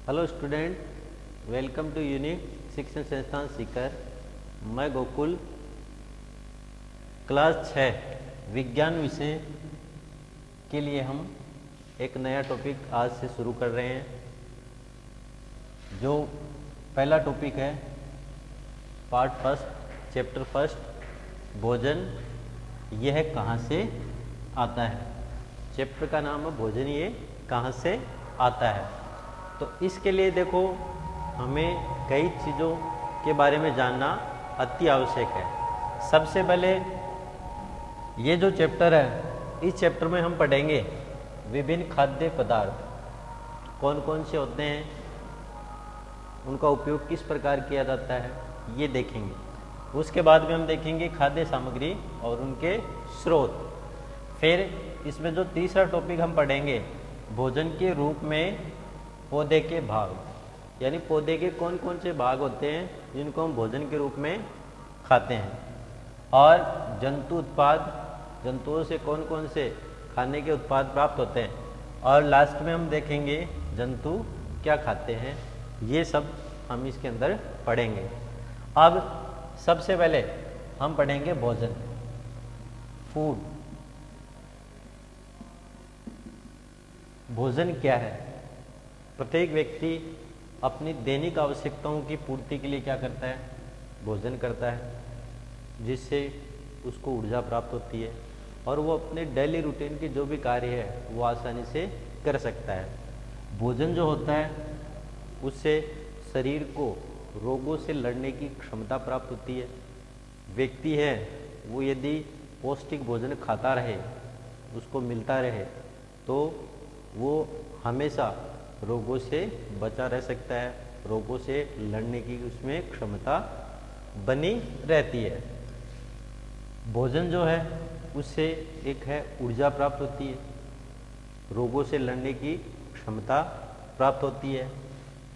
Hello student, welcome to unique शिक्षण संस्थान सीकर। मैं गोकुल क्लास 6 विज्ञान विषय के लिए हम एक नया टॉपिक आज से शुरू कर रहे हैं। जो पहला टॉपिक है पार्ट फर्स्ट चैप्टर फर्स्ट भोजन, यह कहाँ से आता है। चैप्टर का नाम है भोजन, ये कहाँ से आता है। तो इसके लिए देखो, हमें कई चीज़ों के बारे में जानना अति आवश्यक है। सबसे पहले ये जो चैप्टर है, इस चैप्टर में हम पढ़ेंगे विभिन्न खाद्य पदार्थ कौन कौन से होते हैं, उनका उपयोग किस प्रकार किया जाता है, ये देखेंगे। उसके बाद में हम देखेंगे खाद्य सामग्री और उनके स्रोत। फिर इसमें जो तीसरा टॉपिक हम पढ़ेंगे, भोजन के रूप में पौधे के भाग, यानी पौधे के कौन कौन से भाग होते हैं जिनको हम भोजन के रूप में खाते हैं। और जंतु उत्पाद, जंतुओं से कौन कौन से खाने के उत्पाद प्राप्त होते हैं। और लास्ट में हम देखेंगे जंतु क्या खाते हैं। ये सब हम इसके अंदर पढ़ेंगे। अब सबसे पहले हम पढ़ेंगे भोजन, फूड। भोजन क्या है। प्रत्येक व्यक्ति अपनी दैनिक आवश्यकताओं की पूर्ति के लिए क्या करता है, भोजन करता है, जिससे उसको ऊर्जा प्राप्त होती है और वो अपने डेली रूटीन के जो भी कार्य है वो आसानी से कर सकता है। भोजन जो होता है उससे शरीर को रोगों से लड़ने की क्षमता प्राप्त होती है। व्यक्ति है वो यदि पौष्टिक भोजन खाता रहे, उसको मिलता रहे, तो वो हमेशा रोगों से बचा रह सकता है, रोगों से लड़ने की उसमें क्षमता बनी रहती है। भोजन जो है उससे एक है ऊर्जा प्राप्त होती है, रोगों से लड़ने की क्षमता प्राप्त होती है।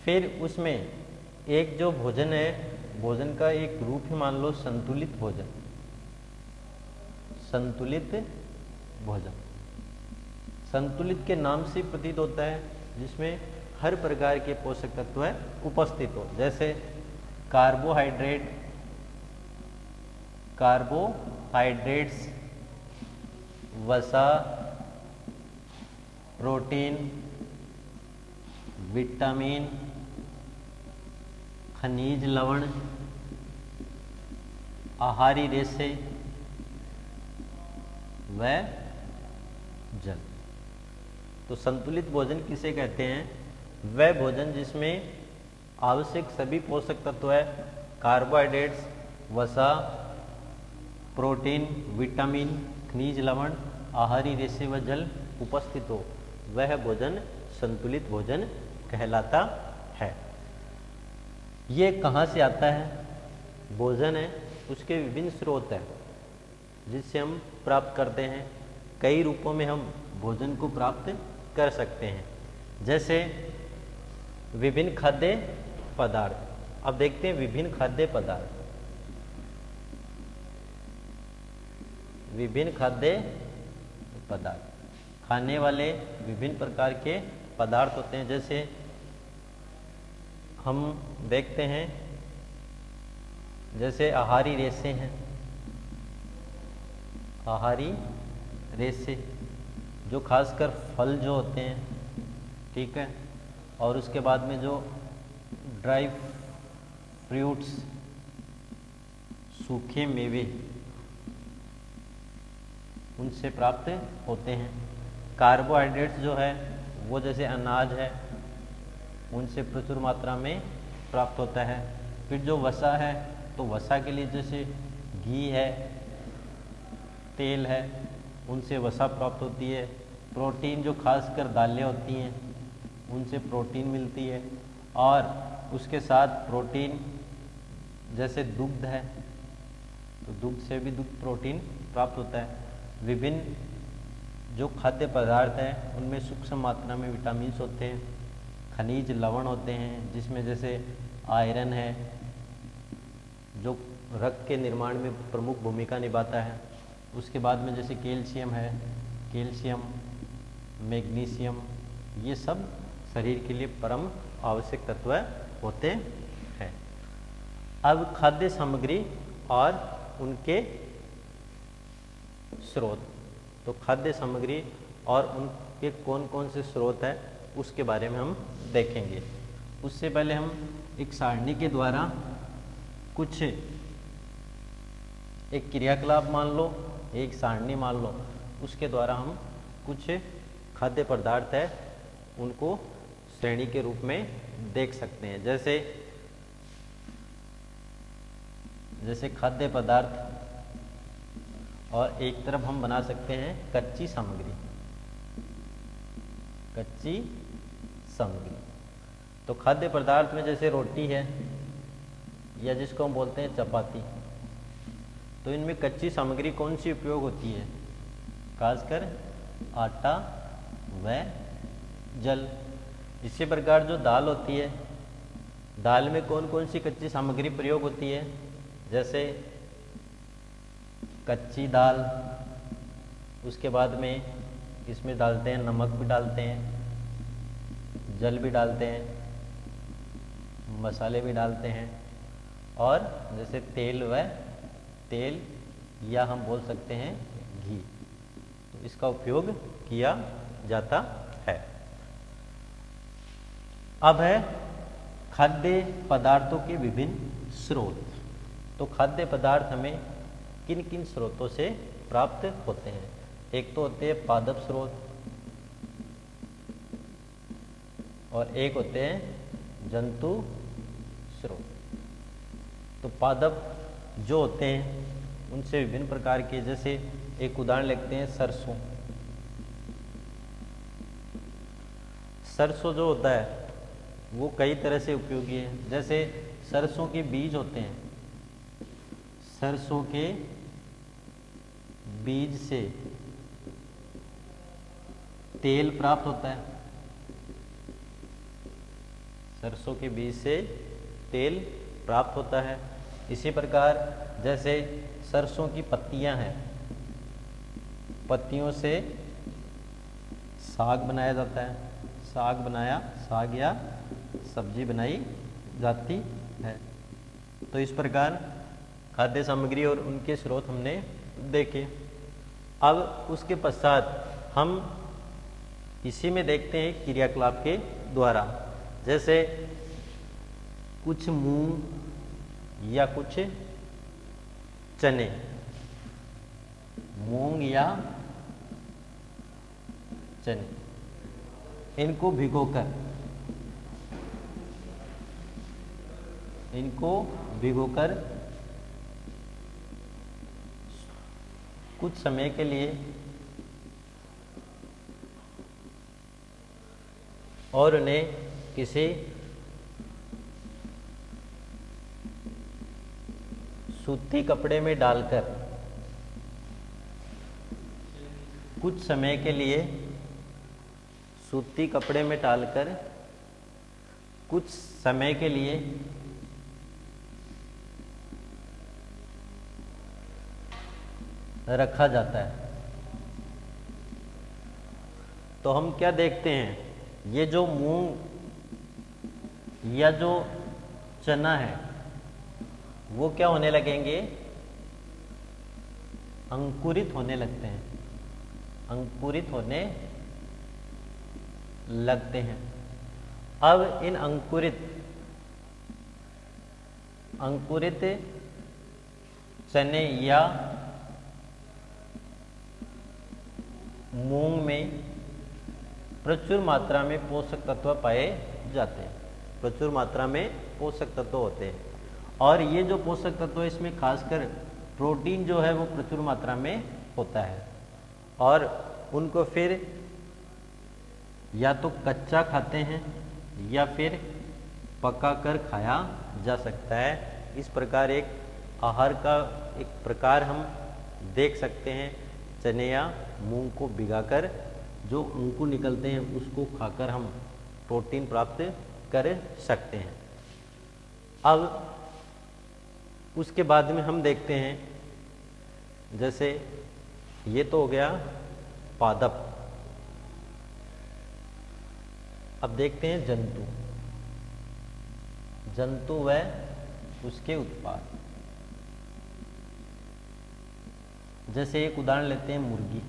फिर उसमें एक जो भोजन है, भोजन का एक रूप ही मान लो संतुलित भोजन। संतुलित भोजन संतुलित के नाम से प्रतीत होता है, जिसमें हर प्रकार के पोषक तत्व उपस्थित हो, जैसे कार्बोहाइड्रेट्स, वसा, प्रोटीन, विटामिन, खनिज लवण, आहारी रेशे व जल। तो संतुलित भोजन किसे कहते हैं, वह भोजन जिसमें आवश्यक सभी पोषक तत्व है, कार्बोहाइड्रेट्स, वसा, प्रोटीन, विटामिन, खनिज लवण, आहारी रेशे व जल उपस्थित हो, वह भोजन संतुलित भोजन कहलाता है। ये कहाँ से आता है, भोजन है उसके विभिन्न स्रोत हैं जिससे हम प्राप्त करते हैं। कई रूपों में हम भोजन को प्राप्त कर सकते हैं, जैसे विभिन्न खाद्य पदार्थ। अब देखते हैं विभिन्न खाद्य पदार्थ। विभिन्न खाद्य पदार्थ खाने वाले विभिन्न प्रकार के पदार्थ होते हैं। जैसे हम देखते हैं, जैसे आहारी रेशे हैं, आहारी रेशे जो खासकर फल जो होते हैं, ठीक है, और उसके बाद में जो ड्राई फ्रूट्स, सूखे मेवे, उनसे प्राप्त होते हैं। कार्बोहाइड्रेट्स जो है वो जैसे अनाज है, उनसे प्रचुर मात्रा में प्राप्त होता है। फिर जो वसा है, तो वसा के लिए जैसे घी है, तेल है, उनसे वसा प्राप्त होती है। प्रोटीन जो खासकर दालें होती हैं, उनसे प्रोटीन मिलती है। और उसके साथ प्रोटीन जैसे दुग्ध है, तो दुग्ध से भी दुग्ध प्रोटीन प्राप्त होता है। विभिन्न जो खाद्य पदार्थ हैं उनमें सूक्ष्म मात्रा में विटामिन्स होते हैं, खनिज लवण होते हैं, जिसमें जैसे आयरन है जो रक्त के निर्माण में प्रमुख भूमिका निभाता है। उसके बाद में जैसे कैल्शियम है, कैल्शियम, मैग्नीशियम, ये सब शरीर के लिए परम आवश्यक तत्व होते हैं। अब खाद्य सामग्री और उनके स्रोत। तो खाद्य सामग्री और उनके कौन कौन से स्रोत है उसके बारे में हम देखेंगे। उससे पहले हम एक सारणी के द्वारा कुछ एक क्रियाकलाप मान लो, एक सारणी मान लो, उसके द्वारा हम कुछ खाद्य पदार्थ है उनको श्रेणी के रूप में देख सकते हैं। जैसे खाद्य पदार्थ, और एक तरफ हम बना सकते हैं कच्ची सामग्री। कच्ची सामग्री तो खाद्य पदार्थ में जैसे रोटी है या जिसको हम बोलते हैं चपाती, तो इनमें कच्ची सामग्री कौन सी उपयोग होती है? खासकर आटा व जल। इसी प्रकार जो दाल होती है, दाल में कौन कौन सी कच्ची सामग्री प्रयोग होती है? जैसे कच्ची दाल, उसके बाद में इसमें डालते हैं नमक भी डालते हैं, जल भी डालते हैं, मसाले भी डालते हैं, और जैसे तेल या हम बोल सकते हैं घी, तो इसका उपयोग किया जाता है। अब है खाद्य पदार्थों के विभिन्न स्रोत। तो खाद्य पदार्थ हमें किन किन स्रोतों से प्राप्त होते हैं? एक तो होते हैं पादप स्रोत और एक होते हैं जंतु स्रोत। तो पादप जो होते हैं उनसे विभिन्न प्रकार के, जैसे एक उदाहरण लेते हैं सरसों। सरसों जो होता है वो कई तरह से उपयोगी है। जैसे सरसों के बीज होते हैं, सरसों के बीज से तेल प्राप्त होता है। सरसों के बीज से तेल प्राप्त होता है। इसी प्रकार जैसे सरसों की पत्तियां हैं, पत्तियों से साग बनाया जाता है। साग या सब्जी बनाई जाती है। तो इस प्रकार खाद्य सामग्री और उनके स्रोत हमने देखे। अब उसके पश्चात हम इसी में देखते हैं क्रियाकलाप के द्वारा। जैसे कुछ मूंग या कुछ चने, मूंग या चने, इनको भिगोकर कुछ समय के लिए और उन्हें किसी सूती कपड़े में डालकर कुछ समय के लिए सूती कपड़े में डालकर कुछ समय के लिए रखा जाता है। तो हम क्या देखते हैं, ये जो मूंग या जो चना है वो क्या होने लगेंगे? अंकुरित होने लगते हैं, अंकुरित होने लगते हैं। अब इन अंकुरित चने या मूंग में प्रचुर मात्रा में पोषक तत्व पाए जाते हैं। प्रचुर मात्रा में पोषक तत्व होते हैं, और ये जो पोषक तत्व इसमें खासकर प्रोटीन जो है वो प्रचुर मात्रा में होता है, और उनको फिर या तो कच्चा खाते हैं या फिर पकाकर खाया जा सकता है। इस प्रकार एक आहार का एक प्रकार हम देख सकते हैं। चने या मूंग को भिगाकर जो अंकुर निकलते हैं उसको खाकर हम प्रोटीन प्राप्त कर सकते हैं। अब उसके बाद में हम देखते हैं, जैसे ये तो हो गया पादप। अब देखते हैं जंतु, जंतु व उसके उत्पाद। जैसे एक उदाहरण लेते हैं मुर्गी।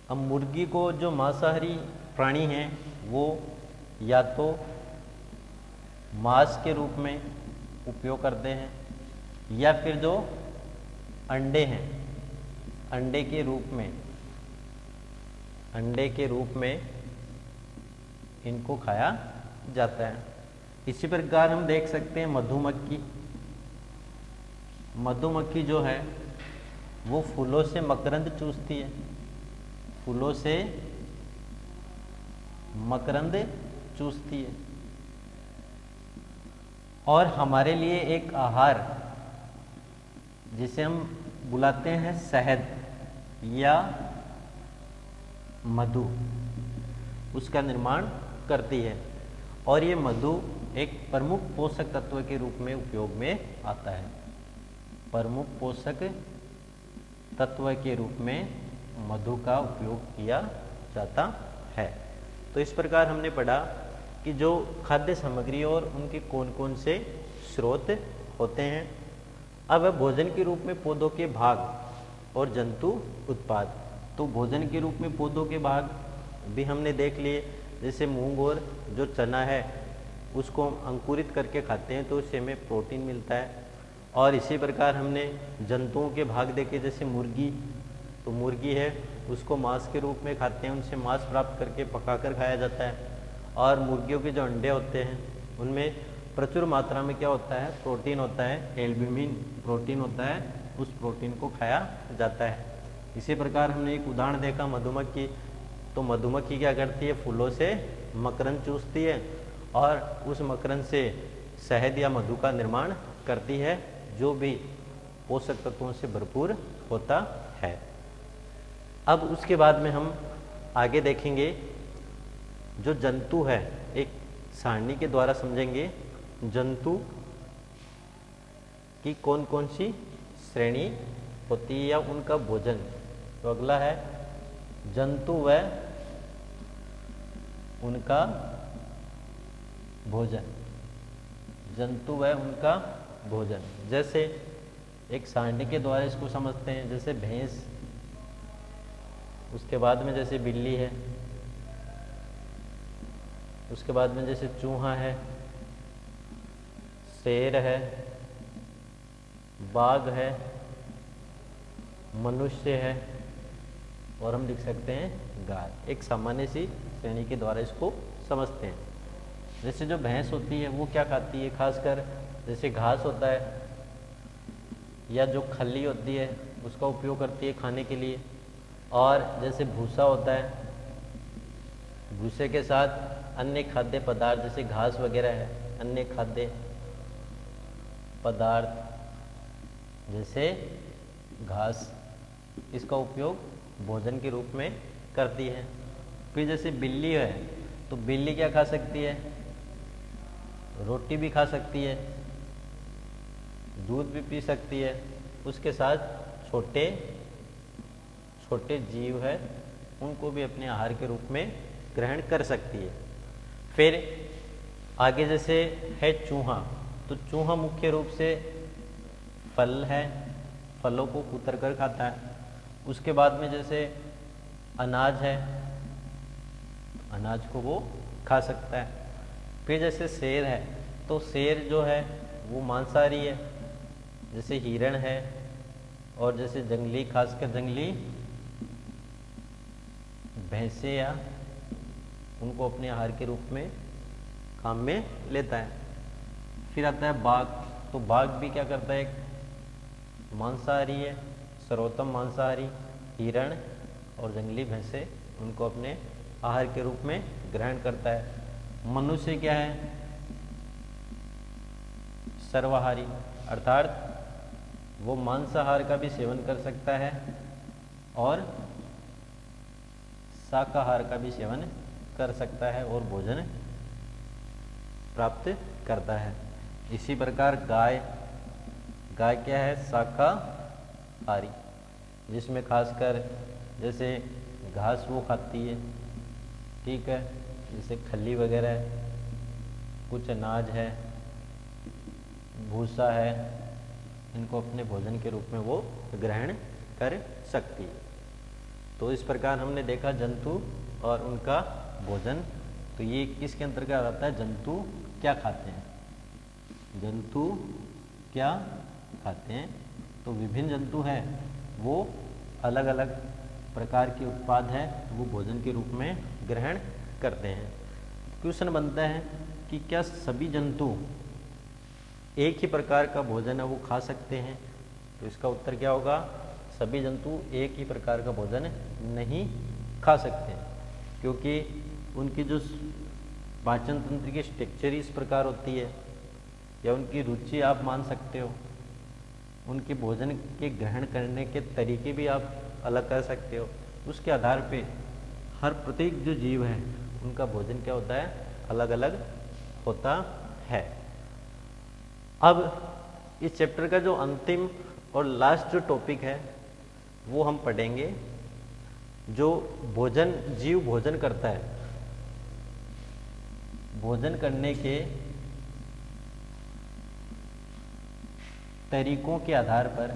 अब मुर्गी को जो मांसाहारी प्राणी हैं वो या तो मांस के रूप में उपयोग करते हैं या फिर जो अंडे हैं, अंडे के रूप में इनको खाया जाता है। इसी प्रकार हम देख सकते हैं मधुमक्खी। मधुमक्खी जो है वो फूलों से मकरंद चूसती है, फूलों से मकरंद चूसती है। और हमारे लिए एक आहार जिसे हम बुलाते हैं शहद या मधु, उसका निर्माण करती है। और ये मधु एक प्रमुख पोषक तत्व के रूप में उपयोग में आता है। प्रमुख पोषक तत्व के रूप में मधु का उपयोग किया जाता है। तो इस प्रकार हमने पढ़ा कि जो खाद्य सामग्री और उनके कौन कौन से स्रोत होते हैं। अब भोजन के रूप में पौधों के भाग और जंतु उत्पाद। तो भोजन के रूप में पौधों के भाग भी हमने देख लिए, जैसे मूंग और जो चना है उसको हम अंकुरित करके खाते हैं तो उससे हमें प्रोटीन मिलता है। और इसी प्रकार हमने जंतुओं के भाग देखे, जैसे मुर्गी, तो मुर्गी है उसको मांस के रूप में खाते हैं, उनसे मांस प्राप्त करके पकाकर खाया जाता है। और मुर्गियों के जो अंडे होते हैं उनमें प्रचुर मात्रा में क्या होता है, प्रोटीन होता है, एल्ब्यूमिन प्रोटीन होता है, उस प्रोटीन को खाया जाता है। इसी प्रकार हमने एक उदाहरण देखा मधुमक्खी। तो मधुमक्खी क्या करती है, फूलों से मकरंद चूसती है और उस मकरंद से शहद या मधु का निर्माण करती है, जो भी पोषक तत्वों से भरपूर होता है। अब उसके बाद में हम आगे देखेंगे जो जंतु है, एक सारणी के द्वारा समझेंगे जंतु की कौन कौन सी श्रेणी होती है या उनका भोजन। तो अगला है जंतु व उनका भोजन, जंतु व उनका भोजन। जैसे एक सारणी के द्वारा इसको समझते हैं, जैसे भैंस, उसके बाद में जैसे बिल्ली है, उसके बाद में जैसे चूहा है, शेर है, बाघ है, मनुष्य है और हम लिख सकते हैं गाय। एक सामान्य सी श्रेणी के द्वारा इसको समझते हैं। जैसे जो भैंस होती है वो क्या खाती है, खासकर जैसे घास होता है या जो खली होती है उसका उपयोग करती है खाने के लिए। और जैसे भूसा होता है, भूसे के साथ अन्य खाद्य पदार्थ जैसे घास वगैरह है, अन्य खाद्य पदार्थ जैसे घास, इसका उपयोग भोजन के रूप में करती है। फिर जैसे बिल्ली है, तो बिल्ली क्या खा सकती है, रोटी भी खा सकती है, दूध भी पी सकती है। उसके साथ छोटे छोटे जीव है उनको भी अपने आहार के रूप में ग्रहण कर सकती है। फिर आगे जैसे है चूहा, तो चूहा मुख्य रूप से फल है, फलों को कुतर कर खाता है। उसके बाद में जैसे अनाज है, अनाज को वो खा सकता है। फिर जैसे शेर है, तो शेर जो है वो मांसाहारी है, जैसे हिरण है और जैसे जंगली, खासकर जंगली भैंसे या उनको अपने आहार के रूप में काम में लेता है। फिर आता है बाघ, तो बाघ भी क्या करता है, एक मांसाहारी है, सर्वोत्तम मांसाहारी। हिरण और जंगली भैंसे उनको अपने आहार के रूप में ग्रहण करता है। मनुष्य क्या है, सर्वाहारी, अर्थात वो मांसाहार का भी सेवन कर सकता है और शाकाहार का भी सेवन कर सकता है और भोजन प्राप्त करता है। इसी प्रकार गाय, गाय क्या है, शाकाहारी, जिसमें खासकर जैसे घास वो खाती है, ठीक है, जैसे खली वगैरह है, कुछ अनाज है, भूसा है, इनको अपने भोजन के रूप में वो ग्रहण कर सकती है। तो इस प्रकार हमने देखा जंतु और उनका भोजन। तो ये किसके अंतर्गत आता है? जंतु क्या खाते हैं, जंतु क्या खाते हैं। तो विभिन्न जंतु हैं, वो अलग अलग प्रकार के उत्पाद है वो भोजन के रूप में ग्रहण करते हैं। क्वेश्चन बनता है कि क्या सभी जंतु एक ही प्रकार का भोजन है वो खा सकते हैं? तो इसका उत्तर क्या होगा? सभी जंतु एक ही प्रकार का भोजन नहीं खा सकते हैं, क्योंकि उनकी जो पाचन तंत्र की स्ट्रक्चर इस प्रकार होती है, या उनकी रुचि आप मान सकते हो, उनके भोजन के ग्रहण करने के तरीके भी आप अलग कर सकते हो। उसके आधार पे हर प्रत्येक जो जीव है उनका भोजन क्या होता है? अलग अलग होता है। अब इस चैप्टर का जो अंतिम और लास्ट जो टॉपिक है वो हम पढ़ेंगे, जो भोजन जीव भोजन करता है, भोजन करने के तरीकों के आधार पर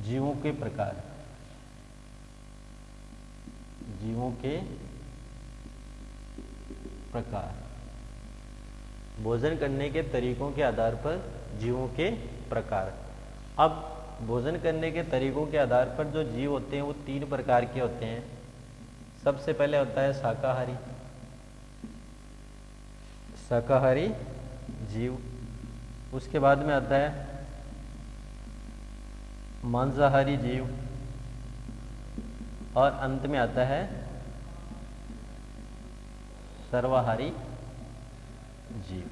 जीवों के प्रकार, जीवों के प्रकार, भोजन करने के तरीकों के आधार पर जीवों के प्रकार। अब भोजन करने के तरीकों के आधार पर जो जीव होते हैं वो 3 प्रकार के होते हैं। सबसे पहले होता है शाकाहारी, शाकाहारी जीव। उसके बाद में आता है मांसाहारी जीव, और अंत में आता है सर्वाहारी जीव।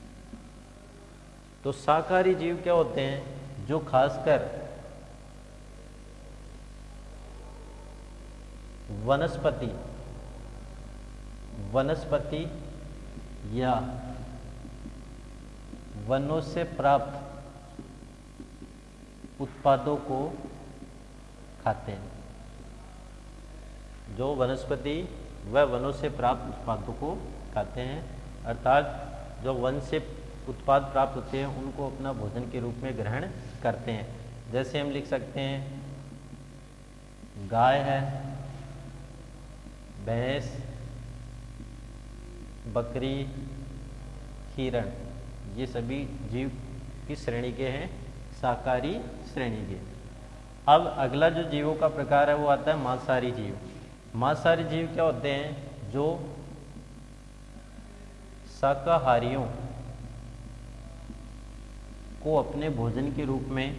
तो शाकाहारी जीव क्या होते हैं? जो खासकर वनस्पति या वनों से प्राप्त उत्पादों को खाते हैं। जो वनस्पति व वनों से प्राप्त उत्पादों को खाते हैं, अर्थात जो वन से उत्पाद प्राप्त होते हैं उनको अपना भोजन के रूप में ग्रहण करते हैं। जैसे हम लिख सकते हैं गाय है, भैंस, बकरी, हिरण, ये सभी जीव किस श्रेणी के हैं? शाकाहारी श्रेणी के। अब अगला जो जीवों का प्रकार है वो आता है मांसाहारी जीव। मांसाहारी जीव क्या होते हैं? जो शाकाहारियों को अपने भोजन के रूप में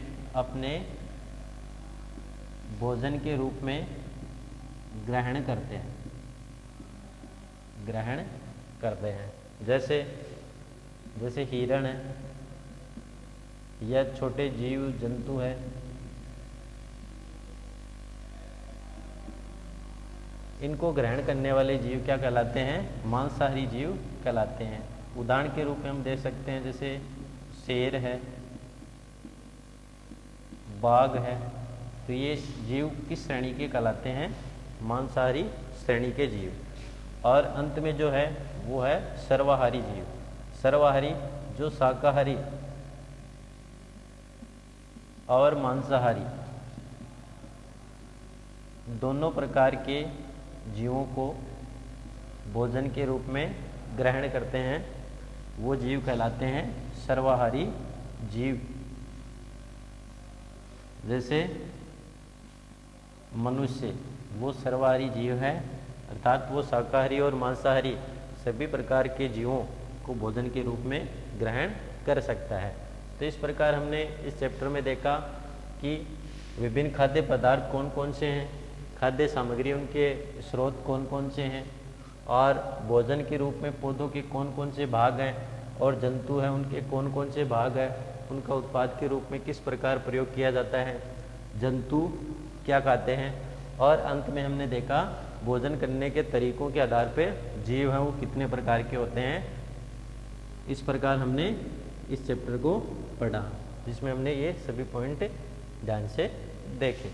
ग्रहण करते हैं। जैसे हिरण है, या छोटे जीव जंतु है, इनको ग्रहण करने वाले जीव क्या कहलाते हैं? मांसाहारी जीव कहलाते हैं। उदाहरण के रूप में हम दे सकते हैं, जैसे शेर है, बाघ है। तो ये जीव किस श्रेणी के कहलाते हैं? मांसाहारी श्रेणी के जीव। और अंत में जो है वो है सर्वाहारी जीव। सर्वाहारी जो शाकाहारी और मांसाहारी दोनों प्रकार के जीवों को भोजन के रूप में ग्रहण करते हैं, वो जीव कहलाते हैं सर्वाहारी जीव। जैसे मनुष्य वो सर्वाहारी जीव है, अर्थात वो शाकाहारी और मांसाहारी सभी प्रकार के जीवों को भोजन के रूप में ग्रहण कर सकता है। तो इस प्रकार हमने इस चैप्टर में देखा कि विभिन्न खाद्य पदार्थ कौन कौन से हैं, खाद्य सामग्री उनके स्रोत कौन कौन से हैं, और भोजन के रूप में पौधों के कौन कौन से भाग हैं, और जंतु हैं उनके कौन कौन से भाग हैं, उनका उत्पाद के रूप में किस प्रकार प्रयोग किया जाता है, जंतु क्या खाते हैं, और अंत में हमने देखा भोजन करने के तरीकों के आधार पर जीव हैं वो कितने प्रकार के होते हैं। इस प्रकार हमने इस चैप्टर को पढ़ा, जिसमें हमने ये सभी पॉइंट ध्यान से देखे।